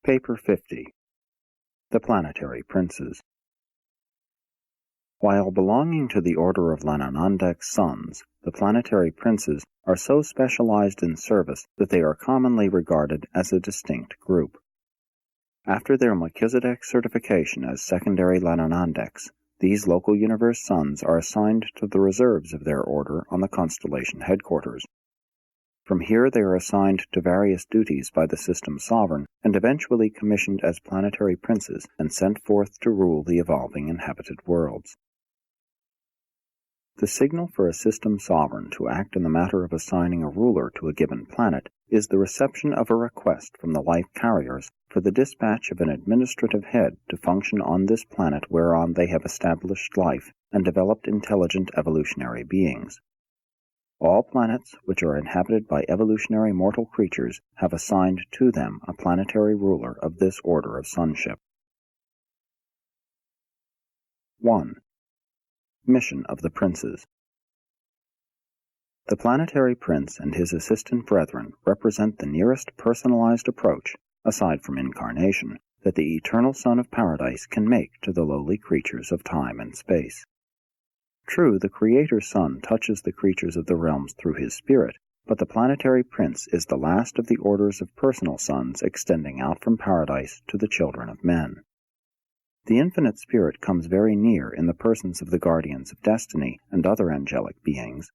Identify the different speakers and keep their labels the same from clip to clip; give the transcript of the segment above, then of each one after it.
Speaker 1: Paper 50. The Planetary Princes. While belonging to the Order of Lanonandek's Sons, the Planetary Princes are so specialized in service that they are commonly regarded as a distinct group. After their Melchizedek certification as secondary Lanonandeks, these local universe sons are assigned to the reserves of their order on the constellation headquarters. From here they are assigned to various duties by the system sovereign and eventually commissioned as planetary princes and sent forth to rule the evolving inhabited worlds. The signal for a system sovereign to act in the matter of assigning a ruler to a given planet is the reception of a request from the life carriers for the dispatch of an administrative head to function on this planet whereon they have established life and developed intelligent evolutionary beings. All planets which are inhabited by evolutionary mortal creatures have assigned to them a planetary ruler of this order of sonship. 1. Mission of the Princes. The planetary prince and his assistant brethren represent the nearest personalized approach, aside from incarnation, that the eternal Son of Paradise can make to the lowly creatures of time and space. True, the Creator's Son touches the creatures of the realms through his spirit, but the planetary prince is the last of the orders of personal sons extending out from paradise to the children of men. The infinite spirit comes very near in the persons of the guardians of destiny and other angelic beings.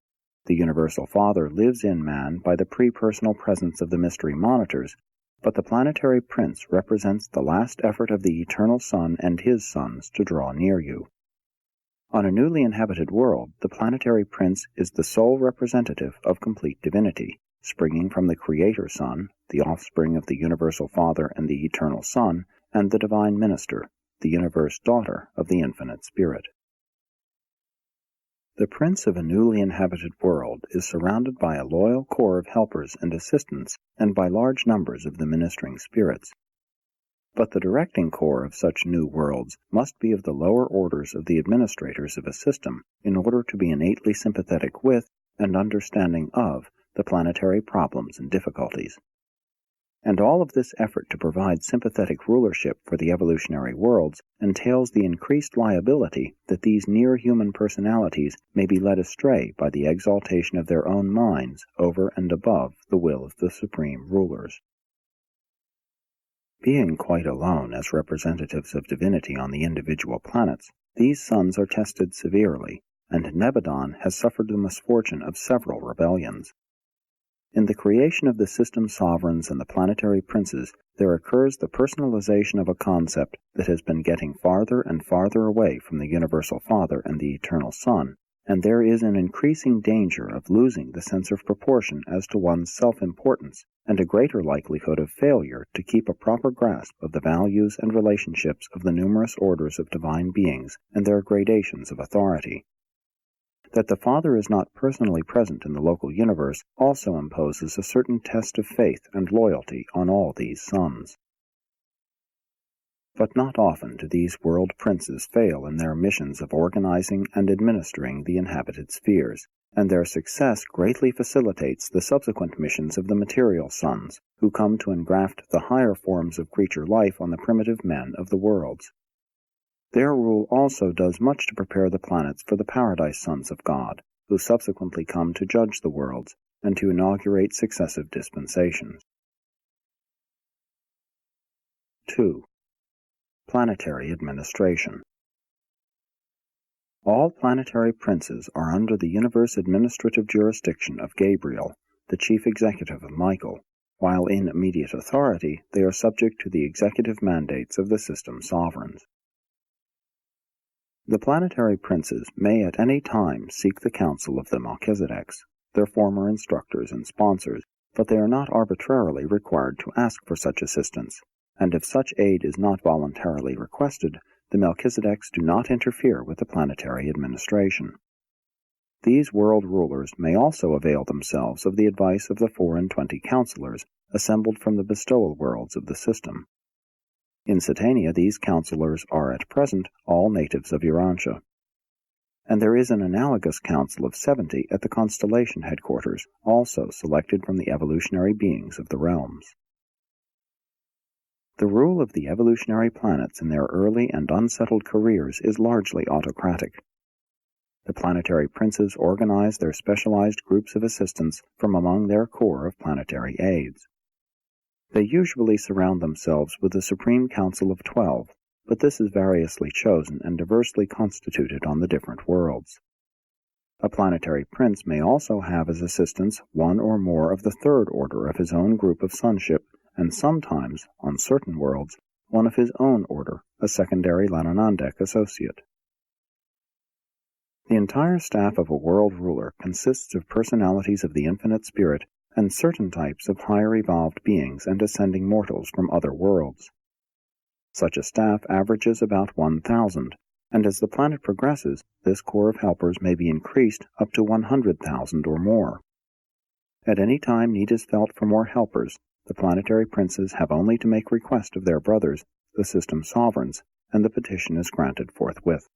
Speaker 1: The universal Father lives in man by the pre-personal presence of the mystery monitors, but the planetary prince represents the last effort of the eternal Son and his sons to draw near you. On a newly inhabited world, the planetary prince is the sole representative of complete divinity, springing from the Creator Son, the offspring of the universal Father and the eternal Son, and the divine minister, the universe daughter of the infinite Spirit. The prince of a newly inhabited world is surrounded by a loyal corps of helpers and assistants and by large numbers of the ministering spirits. But the directing corps of such new worlds must be of the lower orders of the administrators of a system in order to be innately sympathetic with and understanding of the planetary problems and difficulties. And all of this effort to provide sympathetic rulership for the evolutionary worlds entails the increased liability that these near-human personalities may be led astray by the exaltation of their own minds over and above the will of the supreme rulers. Being quite alone as representatives of divinity on the individual planets, these sons are tested severely, and Nebadon has suffered the misfortune of several rebellions. In the creation of the system sovereigns and the planetary princes, there occurs the personalization of a concept that has been getting farther and farther away from the universal Father and the eternal Son, and there is an increasing danger of losing the sense of proportion as to one's self-importance, and a greater likelihood of failure to keep a proper grasp of the values and relationships of the numerous orders of divine beings and their gradations of authority. That the Father is not personally present in the local universe also imposes a certain test of faith and loyalty on all these sons. But not often do these world princes fail in their missions of organizing and administering the inhabited spheres, and their success greatly facilitates the subsequent missions of the material sons, who come to engraft the higher forms of creature life on the primitive men of the worlds. Their rule also does much to prepare the planets for the paradise sons of God, who subsequently come to judge the worlds and to inaugurate successive dispensations. 2. Planetary Administration. All planetary princes are under the universe administrative jurisdiction of Gabriel, the chief executive of Michael, while in immediate authority they are subject to the executive mandates of the system sovereigns. The planetary princes may at any time seek the counsel of the Melchizedeks, their former instructors and sponsors, but they are not arbitrarily required to ask for such assistance, and if such aid is not voluntarily requested, the Melchizedeks do not interfere with the planetary administration. These world rulers may also avail themselves of the advice of the 24 counselors assembled from the bestowal worlds of the system. In Satania these counselors are at present all natives of Urantia. And there is an analogous council of 70 at the constellation headquarters, also selected from the evolutionary beings of the realms. The rule of the evolutionary planets in their early and unsettled careers is largely autocratic. The planetary princes organize their specialized groups of assistants from among their corps of planetary aides. They usually surround themselves with a Supreme Council of 12, but this is variously chosen and diversely constituted on the different worlds. A planetary prince may also have as assistants one or more of the third order of his own group of sonship, and sometimes, on certain worlds, one of his own order, a secondary Lanonandek associate. The entire staff of a world ruler consists of personalities of the infinite spirit and certain types of higher evolved beings and ascending mortals from other worlds. Such a staff averages about 1,000, and as the planet progresses, this corps of helpers may be increased up to 100,000 or more. At any time need is felt for more helpers, the planetary princes have only to make request of their brothers, the system sovereigns, and the petition is granted forthwith.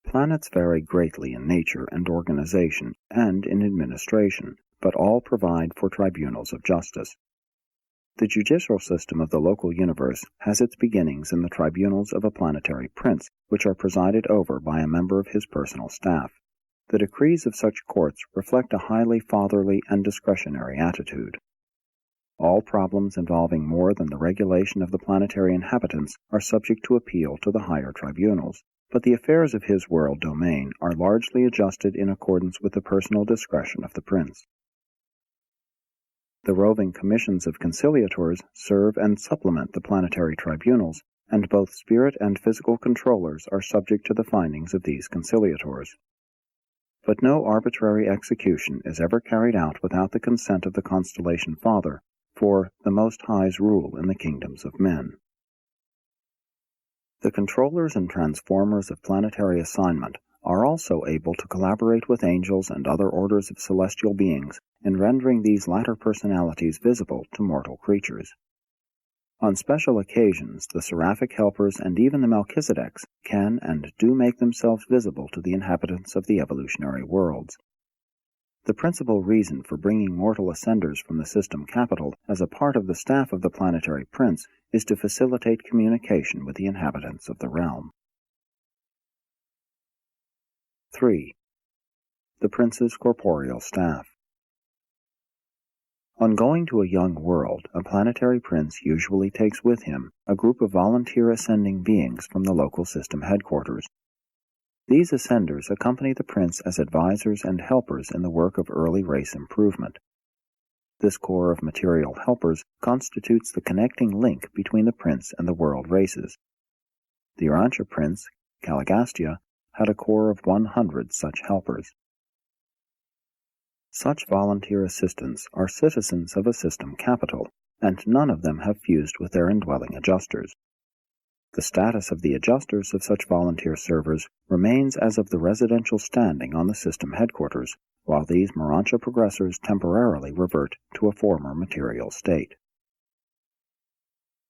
Speaker 1: Planets vary greatly in nature and organization and in administration, but all provide for tribunals of justice. The judicial system of the local universe has its beginnings in the tribunals of a planetary prince, which are presided over by a member of his personal staff. The decrees of such courts reflect a highly fatherly and discretionary attitude. All problems involving more than the regulation of the planetary inhabitants are subject to appeal to the higher tribunals, but the affairs of his world domain are largely adjusted in accordance with the personal discretion of the prince. The roving commissions of conciliators serve and supplement the planetary tribunals, and both spirit and physical controllers are subject to the findings of these conciliators. But no arbitrary execution is ever carried out without the consent of the Constellation Father, for the Most High's rule in the kingdoms of men. The controllers and transformers of planetary assignment are also able to collaborate with angels and other orders of celestial beings in rendering these latter personalities visible to mortal creatures. On special occasions, the seraphic helpers and even the Melchizedeks can and do make themselves visible to the inhabitants of the evolutionary worlds. The principal reason for bringing mortal ascenders from the system capital as a part of the staff of the planetary prince is to facilitate communication with the inhabitants of the realm. 3. The prince's corporeal staff. On going to a young world, a planetary prince usually takes with him a group of volunteer ascending beings from the local system headquarters. These ascenders accompany the prince as advisors and helpers in the work of early race improvement. This corps of material helpers constitutes the connecting link between the prince and the world races. The Urantia prince, Caligastia, had a corps of 100 such helpers. Such volunteer assistants are citizens of a system capital, and none of them have fused with their indwelling adjusters. The status of the adjusters of such volunteer servers remains as of the residential standing on the system headquarters, while these Urantia progressors temporarily revert to a former material state.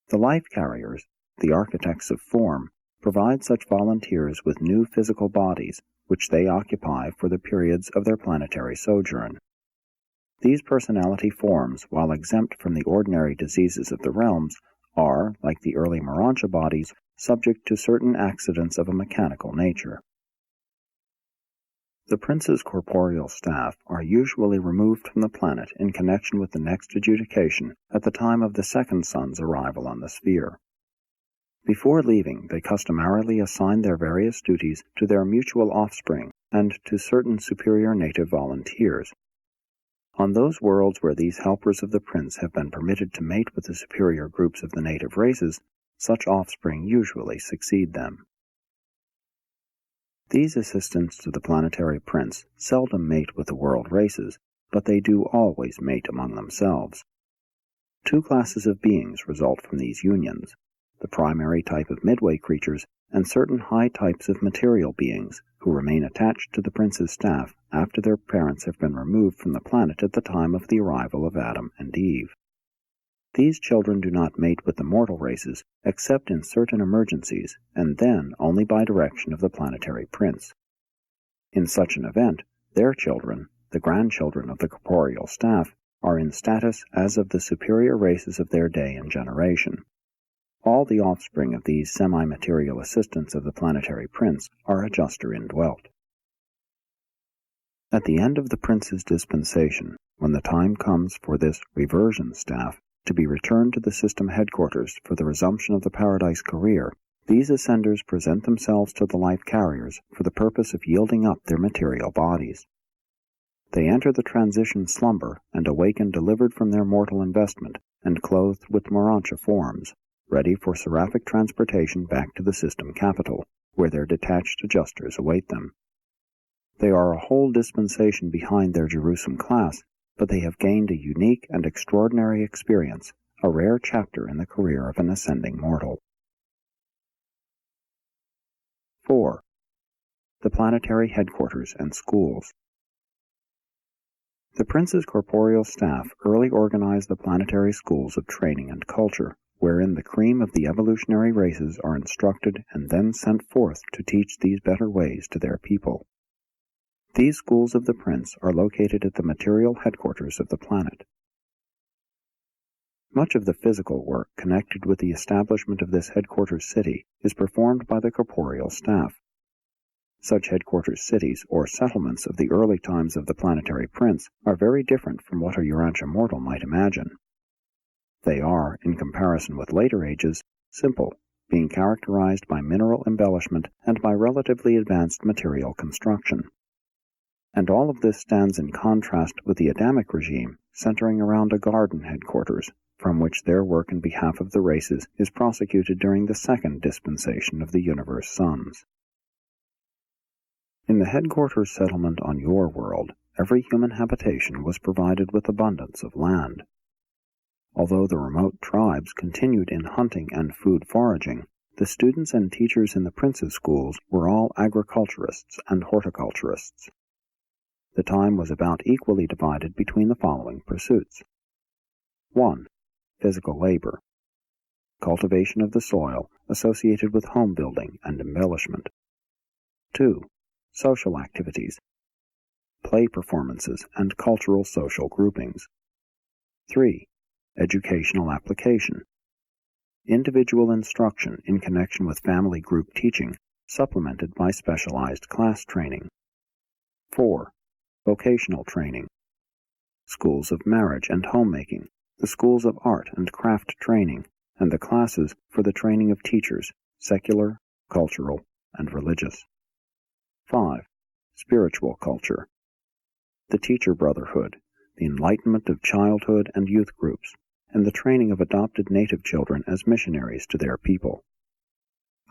Speaker 1: The life carriers, the architects of form, provide such volunteers with new physical bodies, which they occupy for the periods of their planetary sojourn. These personality forms, while exempt from the ordinary diseases of the realms, are, like the early Urantia bodies, subject to certain accidents of a mechanical nature. The prince's corporeal staff are usually removed from the planet in connection with the next adjudication at the time of the second sun's arrival on the sphere. Before leaving, they customarily assign their various duties to their mutual offspring and to certain superior native volunteers. On those worlds where these helpers of the prince have been permitted to mate with the superior groups of the native races, such offspring usually succeed them. These assistants to the planetary prince seldom mate with the world races, but they do always mate among themselves. Two classes of beings result from these unions: the primary type of midway creatures and certain high types of material beings who remain attached to the prince's staff after their parents have been removed from the planet at the time of the arrival of Adam and Eve. These children do not mate with the mortal races except in certain emergencies, and then only by direction of the planetary prince. In such an event, their children, the grandchildren of the corporeal staff, are in status as of the superior races of their day and generation. All the offspring of these semi-material assistants of the Planetary Prince are adjuster indwelt. At the end of the Prince's dispensation, when the time comes for this reversion staff to be returned to the system headquarters for the resumption of the Paradise career, these ascenders present themselves to the life carriers for the purpose of yielding up their material bodies. They enter the transition slumber and awaken delivered from their mortal investment and clothed with Urantia forms, ready for seraphic transportation back to the system capital, where their detached adjusters await them. They are a whole dispensation behind their Jerusalem class, but they have gained a unique and extraordinary experience, a rare chapter in the career of an ascending mortal. 4. The Planetary Headquarters and Schools. The Prince's corporeal staff early organized the planetary schools of training and culture, wherein the cream of the evolutionary races are instructed and then sent forth to teach these better ways to their people. These schools of the Prince are located at the material headquarters of the planet. Much of the physical work connected with the establishment of this headquarters city is performed by the corporeal staff. Such headquarters cities or settlements of the early times of the Planetary Prince are very different from what a Urantia mortal might imagine. They are, in comparison with later ages, simple, being characterized by mineral embellishment and by relatively advanced material construction. And all of this stands in contrast with the Adamic regime, centering around a garden headquarters, from which their work in behalf of the races is prosecuted during the second dispensation of the universe suns. In the headquarters settlement on your world, every human habitation was provided with abundance of land. Although the remote tribes continued in hunting and food foraging, the students and teachers in the Prince's schools were all agriculturists and horticulturists. The time was about equally divided between the following pursuits. 1. Physical labor. Cultivation of the soil associated with home building and embellishment. 2. Social activities. Play performances and cultural social groupings. 3. Educational application. Individual instruction in connection with family group teaching, supplemented by specialized class training. 4. Vocational training. Schools of marriage and homemaking, the schools of art and craft training, and the classes for the training of teachers, secular, cultural, and religious. 5. Spiritual culture. The teacher brotherhood, the enlightenment of childhood and youth groups, and the training of adopted native children as missionaries to their people.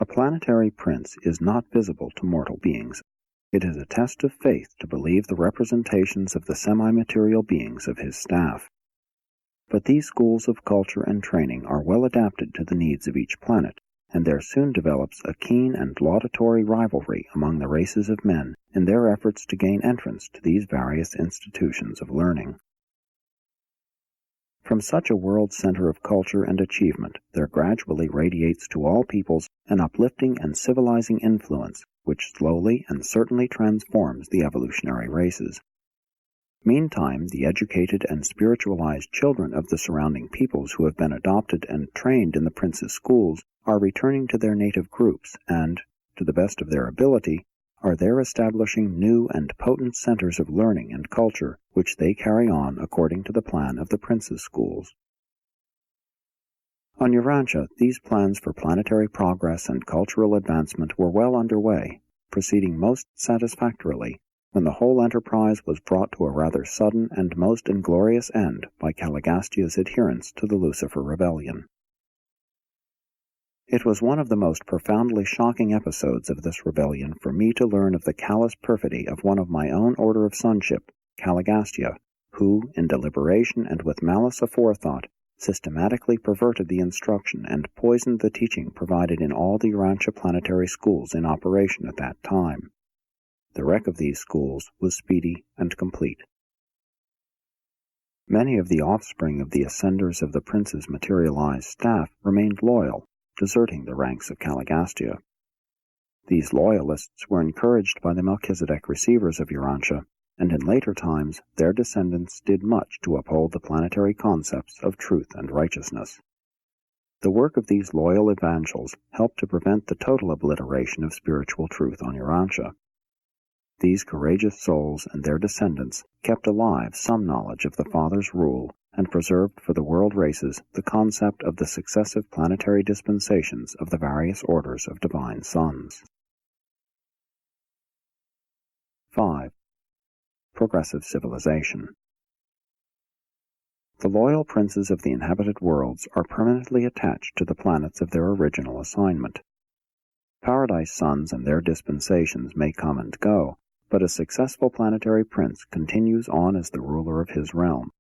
Speaker 1: A planetary prince is not visible to mortal beings. It is a test of faith to believe the representations of the semi-material beings of his staff. But these schools of culture and training are well adapted to the needs of each planet, and there soon develops a keen and laudatory rivalry among the races of men in their efforts to gain entrance to these various institutions of learning. From such a world center of culture and achievement, there gradually radiates to all peoples an uplifting and civilizing influence which slowly and certainly transforms the evolutionary races. Meantime, the educated and spiritualized children of the surrounding peoples who have been adopted and trained in the Prince's schools are returning to their native groups and, to the best of their ability, are there establishing new and potent centers of learning and culture which they carry on according to the plan of the Prince's schools. On Urantia, these plans for planetary progress and cultural advancement were well underway, proceeding most satisfactorily, when the whole enterprise was brought to a rather sudden and most inglorious end by Caligastia's adherence to the Lucifer Rebellion. It was one of the most profoundly shocking episodes of this rebellion for me to learn of the callous perfidy of one of my own order of sonship, Caligastia, who, in deliberation and with malice aforethought, systematically perverted the instruction and poisoned the teaching provided in all the Urantia planetary schools in operation at that time. The wreck of these schools was speedy and complete. Many of the offspring of the ascenders of the Prince's materialized staff remained loyal, deserting the ranks of Caligastia. These loyalists were encouraged by the Melchizedek receivers of Urantia, and in later times their descendants did much to uphold the planetary concepts of truth and righteousness. The work of these loyal evangels helped to prevent the total obliteration of spiritual truth on Urantia. These courageous souls and their descendants kept alive some knowledge of the Father's rule and preserved for the world races the concept of the successive planetary dispensations of the various orders of divine sons. 5. Progressive civilization. The loyal princes of the inhabited worlds are permanently attached to the planets of their original assignment. Paradise sons and their dispensations may come and go, but a successful planetary prince continues on as the ruler of his realm.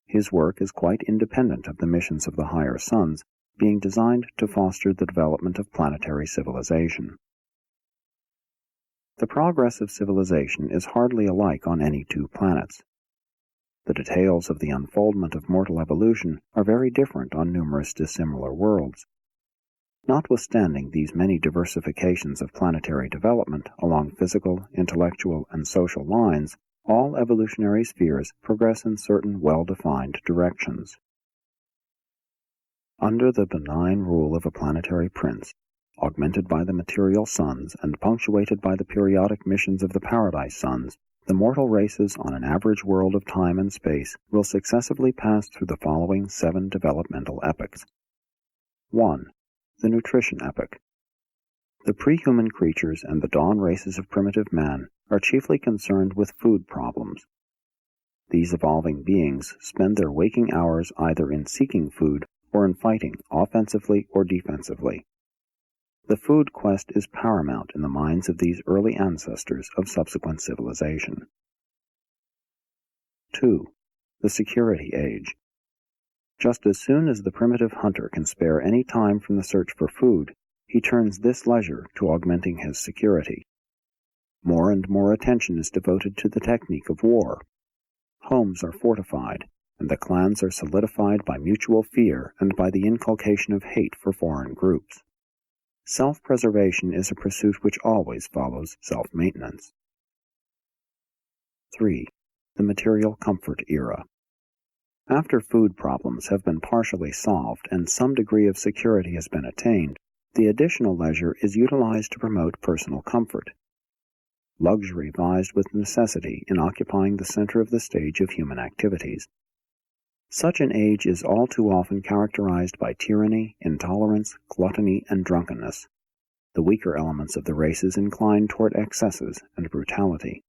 Speaker 1: His work is quite independent of the missions of the higher suns, being designed to foster the development of planetary civilization. The progress of civilization is hardly alike on any two planets. The details of the unfoldment of mortal evolution are very different on numerous dissimilar worlds. Notwithstanding these many diversifications of planetary development along physical, intellectual, and social lines, all evolutionary spheres progress in certain well-defined directions. Under the benign rule of a planetary prince, augmented by the material suns and punctuated by the periodic missions of the paradise suns, the mortal races on an average world of time and space will successively pass through the following 7 developmental epochs. 1. The nutrition epoch. The pre-human creatures and the dawn races of primitive man are chiefly concerned with food problems. These evolving beings spend their waking hours either in seeking food or in fighting, offensively or defensively. The food quest is paramount in the minds of these early ancestors of subsequent civilization. 2. The security age. Just as soon as the primitive hunter can spare any time from the search for food, he turns this leisure to augmenting his security. More and more attention is devoted to the technique of war. Homes are fortified, and the clans are solidified by mutual fear and by the inculcation of hate for foreign groups. Self-preservation is a pursuit which always follows self-maintenance. 3. The material comfort era. After food problems have been partially solved and some degree of security has been attained, the additional leisure is utilized to promote personal comfort. Luxury vies with necessity in occupying the center of the stage of human activities. Such an age is all too often characterized by tyranny, intolerance, gluttony, and drunkenness. The weaker elements of the races incline toward excesses and brutality.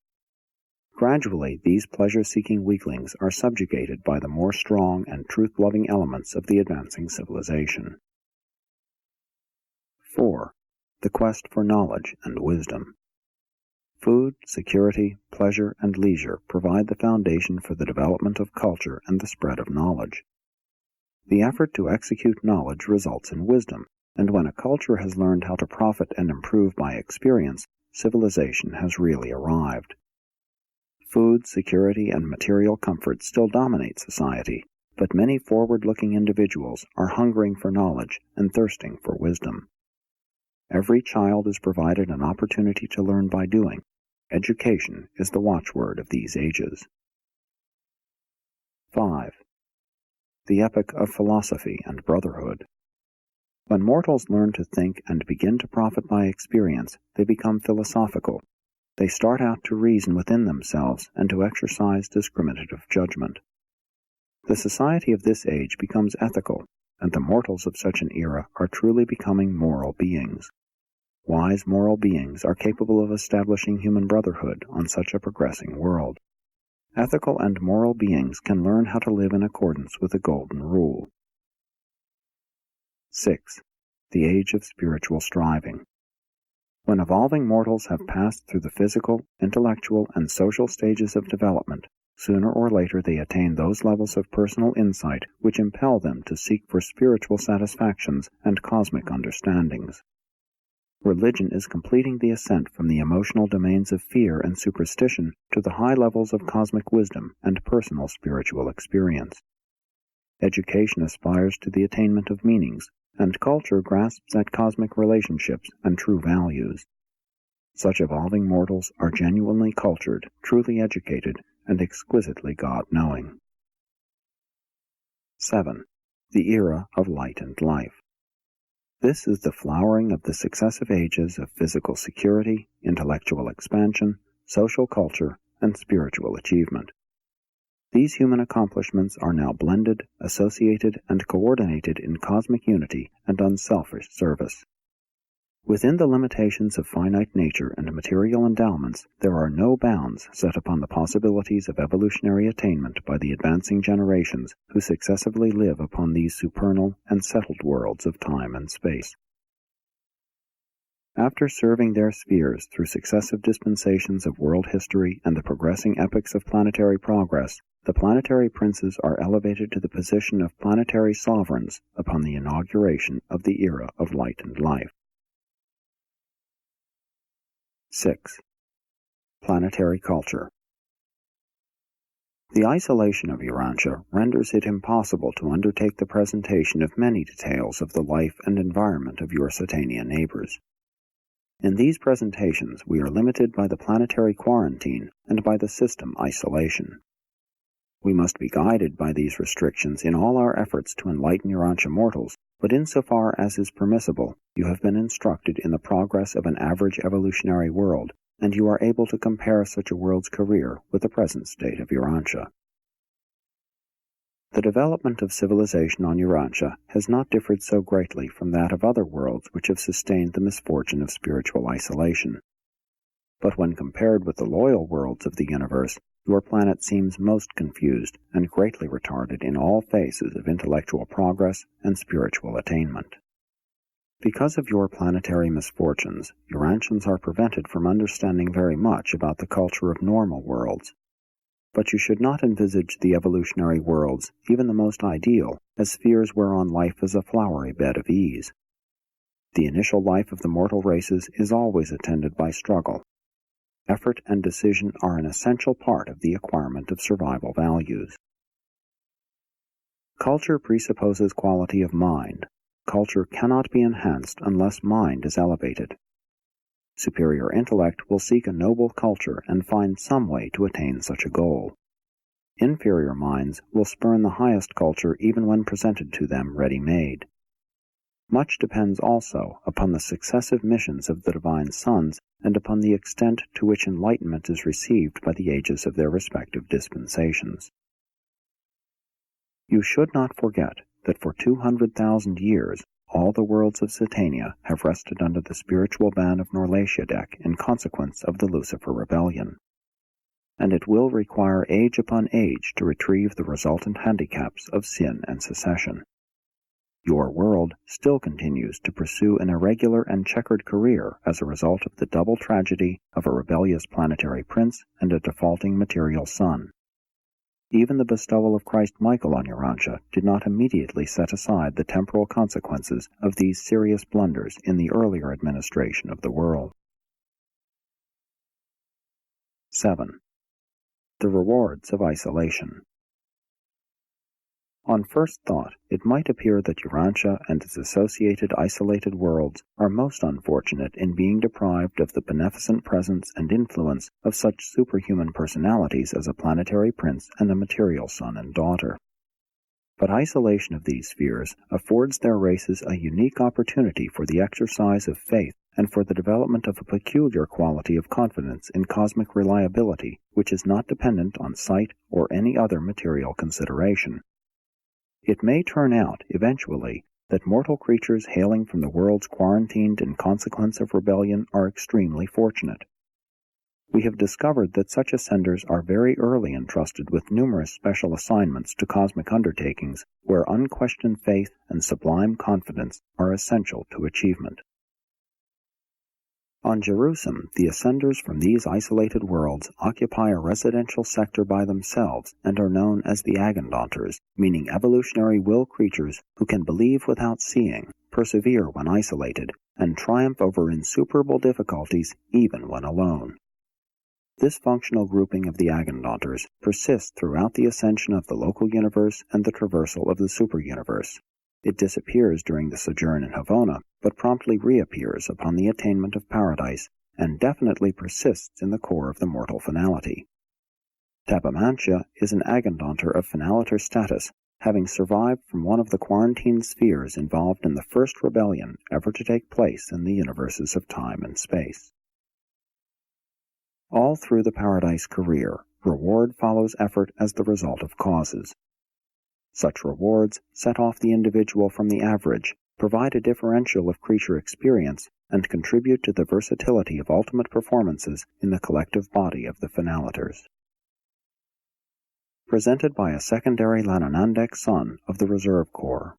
Speaker 1: Gradually, these pleasure-seeking weaklings are subjugated by the more strong and truth-loving elements of the advancing civilization. 4. The quest for knowledge and wisdom. Food, security, pleasure, and leisure provide the foundation for the development of culture and the spread of knowledge. The effort to execute knowledge results in wisdom, and when a culture has learned how to profit and improve by experience, civilization has really arrived. Food, security, and material comfort still dominate society, but many forward-looking individuals are hungering for knowledge and thirsting for wisdom. Every child is provided an opportunity to learn by doing. Education is the watchword of these ages. 5. The epoch of philosophy and brotherhood. When mortals learn to think and begin to profit by experience, they become philosophical. They start out to reason within themselves and to exercise discriminative judgment. The society of this age becomes ethical, and the mortals of such an era are truly becoming moral beings. Wise moral beings are capable of establishing human brotherhood on such a progressing world. Ethical and moral beings can learn how to live in accordance with the Golden Rule. 6. The age of spiritual striving. When evolving mortals have passed through the physical, intellectual, and social stages of development, sooner or later they attain those levels of personal insight which impel them to seek for spiritual satisfactions and cosmic understandings. Religion is completing the ascent from the emotional domains of fear and superstition to the high levels of cosmic wisdom and personal spiritual experience. Education aspires to the attainment of meanings, and culture grasps at cosmic relationships and true values. Such evolving mortals are genuinely cultured, truly educated, and exquisitely God-knowing. 7. The Era of Light and Life. This is the flowering of the successive ages of physical security, intellectual expansion, social culture, and spiritual achievement. These human accomplishments are now blended, associated, and coordinated in cosmic unity and unselfish service. Within the limitations of finite nature and material endowments, there are no bounds set upon the possibilities of evolutionary attainment by the advancing generations who successively live upon these supernal and settled worlds of time and space. After serving their spheres through successive dispensations of world history and the progressing epochs of planetary progress, the planetary princes are elevated to the position of planetary sovereigns upon the inauguration of the Era of Light and Life. 6. Planetary Culture. The isolation of Urantia renders it impossible to undertake the presentation of many details of the life and environment of your Satania neighbors. In these presentations, we are limited by the planetary quarantine and by the system isolation. We must be guided by these restrictions in all our efforts to enlighten Urantia mortals, but insofar as is permissible, you have been instructed in the progress of an average evolutionary world, and you are able to compare such a world's career with the present state of Urantia. The development of civilization on Urantia has not differed so greatly from that of other worlds which have sustained the misfortune of spiritual isolation. But when compared with the loyal worlds of the universe, your planet seems most confused and greatly retarded in all phases of intellectual progress and spiritual attainment. Because of your planetary misfortunes, Urantians are prevented from understanding very much about the culture of normal worlds. But you should not envisage the evolutionary worlds, even the most ideal, as spheres whereon life is a flowery bed of ease. The initial life of the mortal races is always attended by struggle. Effort and decision are an essential part of the acquirement of survival values. Culture presupposes quality of mind. Culture cannot be enhanced unless mind is elevated. Superior intellect will seek a noble culture and find some way to attain such a goal. Inferior minds will spurn the highest culture even when presented to them ready-made. Much depends also upon the successive missions of the divine sons and upon the extent to which enlightenment is received by the ages of their respective dispensations. You should not forget that for 200,000 years all the worlds of Satania have rested under the spiritual ban of Norlatiadek in consequence of the Lucifer rebellion, and it will require age upon age to retrieve the resultant handicaps of sin and secession. Your world still continues to pursue an irregular and checkered career as a result of the double tragedy of a rebellious planetary prince and a defaulting material son. Even the bestowal of Christ Michael on Urantia did not immediately set aside the temporal consequences of these serious blunders in the earlier administration of the world. 7. The Rewards of Isolation. On first thought, it might appear that Urantia and its associated isolated worlds are most unfortunate in being deprived of the beneficent presence and influence of such superhuman personalities as a planetary prince and a material son and daughter. But isolation of these spheres affords their races a unique opportunity for the exercise of faith and for the development of a peculiar quality of confidence in cosmic reliability which is not dependent on sight or any other material consideration. It may turn out, eventually, that mortal creatures hailing from the worlds quarantined in consequence of rebellion are extremely fortunate. We have discovered that such ascenders are very early entrusted with numerous special assignments to cosmic undertakings where unquestioned faith and sublime confidence are essential to achievement. On Jerusalem, the ascenders from these isolated worlds occupy a residential sector by themselves and are known as the Agandanters, meaning evolutionary will creatures who can believe without seeing, persevere when isolated, and triumph over insuperable difficulties even when alone. This functional grouping of the Agandanters persists throughout the ascension of the local universe and the traversal of the superuniverse. It disappears during the sojourn in Havona, but promptly reappears upon the attainment of paradise, and definitely persists in the core of the mortal finality. Tabamantia is an agandonter of finaliter status, having survived from one of the quarantined spheres involved in the first rebellion ever to take place in the universes of time and space. All through the Paradise career, reward follows effort as the result of causes. Such rewards set off the individual from the average, provide a differential of creature experience, and contribute to the versatility of ultimate performances in the collective body of the finaliters. Presented by a secondary Lanonandek son of the Reserve Corps.